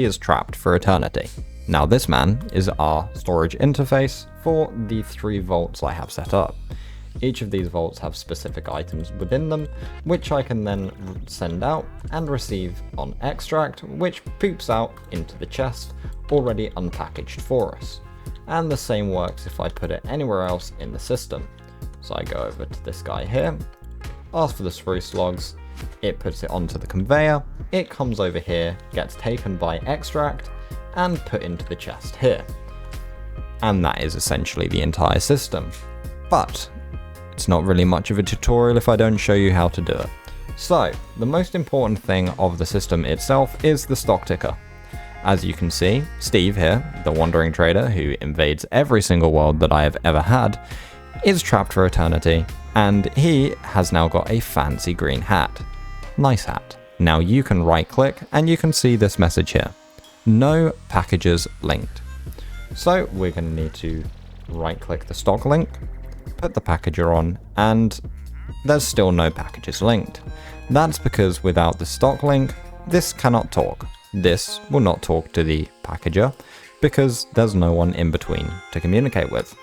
is trapped for eternity. Now this man is our storage interface for the 3 vaults I have set up. Each of these vaults have specific items within them, which I can then send out and receive on extract, which poops out into the chest already unpackaged for us. And the same works if I put it anywhere else in the system. So I go over to this guy here, ask for the spruce logs, it puts it onto the conveyor, it comes over here, gets taken by extract, and put into the chest here. And that is essentially the entire system. But it's not really much of a tutorial if I don't show you how to do it. So, the most important thing of the system itself is the stock ticker. As you can see, Steve here, the wandering trader who invades every single world that I have ever had, is trapped for eternity, and he has now got a fancy green hat. Nice hat. Now you can right click and you can see this message here. No packages linked. So we're going to need to right click the stock link, put the packager on, and there's still no packages linked. That's because without the stock link, this cannot talk. This will not talk to the packager because there's no one in between to communicate with.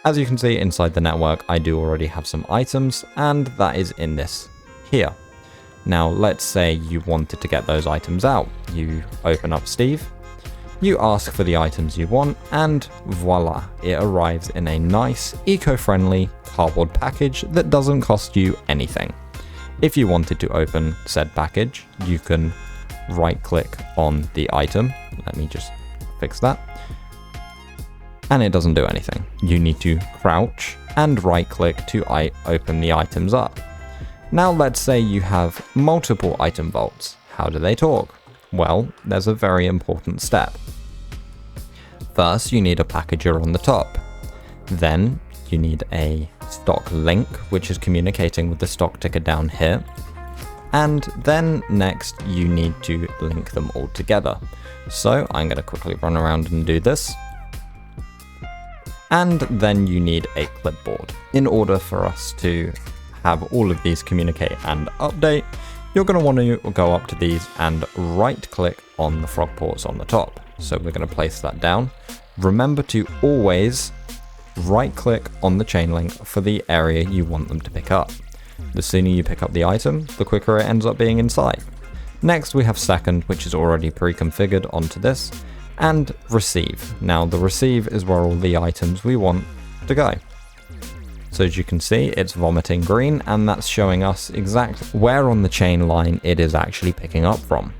As you can see inside the network, I do already have some items, and that is in this here. Now let's say you wanted to get those items out. You open up Steve, you ask for the items you want, and voila, it arrives in a nice, eco-friendly cardboard package that doesn't cost you anything. If you wanted to open said package, you can right click on the item. Let me just fix that. And it doesn't do anything. You need to crouch and right click to open the items up. Now let's say you have multiple item vaults. How do they talk? Well, there's a very important step. First, you need a packager on the top. Then you need a stock link, which is communicating with the stock ticker down here. And then next you need to link them all together. So I'm going to quickly run around and do this. And then you need a clipboard. In order for us to have all of these communicate and update, you're going to want to go up to these and right click on the frog ports on the top. So we're going to place that down. Remember to always right click on the chain link for the area you want them to pick up. The sooner you pick up the item, the quicker it ends up being inside. Next we have second, which is already pre-configured onto this, and receive. Now the receive is where all the items we want to go. So as you can see, it's vomiting green, and that's showing us exactly where on the chain line it is actually picking up from.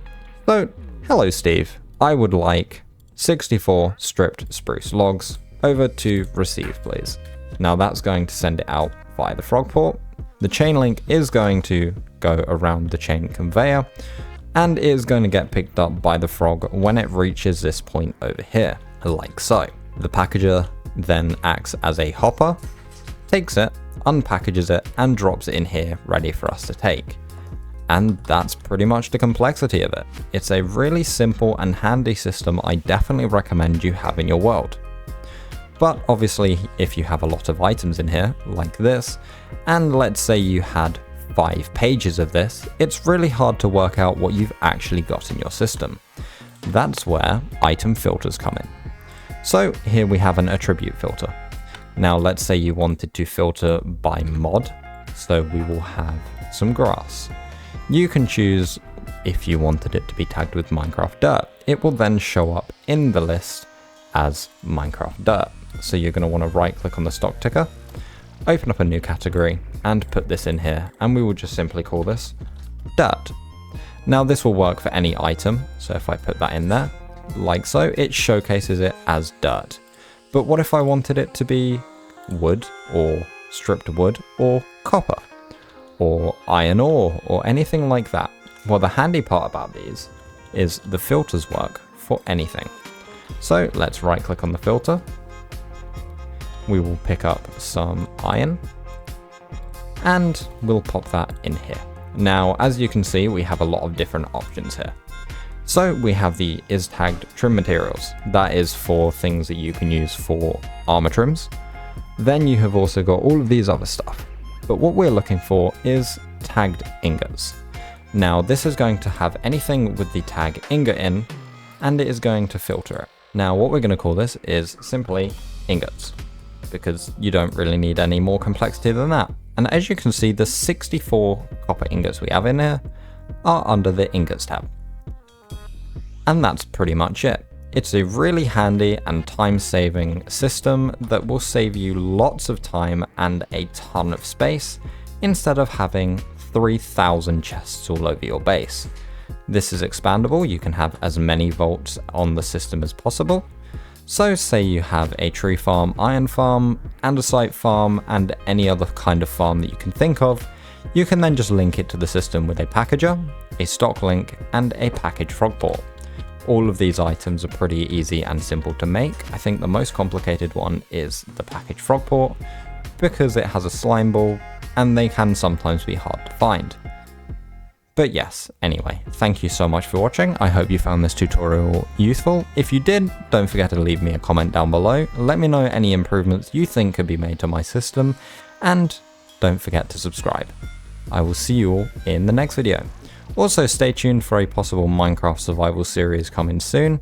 So, hello Steve, I would like 64 stripped spruce logs over to receive please. Now that's going to send it out via the frog port. The chain link is going to go around the chain conveyor, and it is going to get picked up by the frog when it reaches this point over here, like so. The packager then acts as a hopper, takes it, unpackages it, and drops it in here ready for us to take. And that's pretty much the complexity of it. It's a really simple and handy system I definitely recommend you have in your world. But obviously, if you have a lot of items in here, like this, and let's say you had 5 pages of this, it's really hard to work out what you've actually got in your system. That's where item filters come in. So here we have an attribute filter. Now let's say you wanted to filter by mod, so we will have some grass. You can choose if you wanted it to be tagged with Minecraft Dirt. It will then show up in the list as Minecraft Dirt. So you're going to want to right click on the stock ticker, open up a new category, and put this in here, and we will just simply call this Dirt. Now this will work for any item, so if I put that in there, like so, it showcases it as dirt. But what if I wanted it to be wood, or stripped wood, or copper, or iron ore, or anything like that? Well, the handy part about these is the filters work for anything. So let's right click on the filter. We will pick up some iron, and we'll pop that in here. Now, as you can see, we have a lot of different options here. So we have the is tagged trim materials. That is for things that you can use for armor trims. Then you have also got all of these other stuff. But what we're looking for is tagged ingots. Now this is going to have anything with the tag ingot in, and it is going to filter it. Now what we're going to call this is simply ingots, because you don't really need any more complexity than that. And as you can see, the 64 copper ingots we have in here are under the ingots tab. And that's pretty much it. It's a really handy and time-saving system that will save you lots of time and a ton of space, instead of having 3,000 chests all over your base. This is expandable, you can have as many vaults on the system as possible. So say you have a tree farm, iron farm, andesite farm, and any other kind of farm that you can think of, you can then just link it to the system with a packager, a stock link, and a package frog port. All of these items are pretty easy and simple to make. I think the most complicated one is the package frog port, because it has a slime ball, and they can sometimes be hard to find. But yes, anyway, thank you so much for watching. I hope you found this tutorial useful. If you did, don't forget to leave me a comment down below. Let me know any improvements you think could be made to my system, and don't forget to subscribe. I will see you all in the next video. Also, stay tuned for a possible Minecraft survival series coming soon.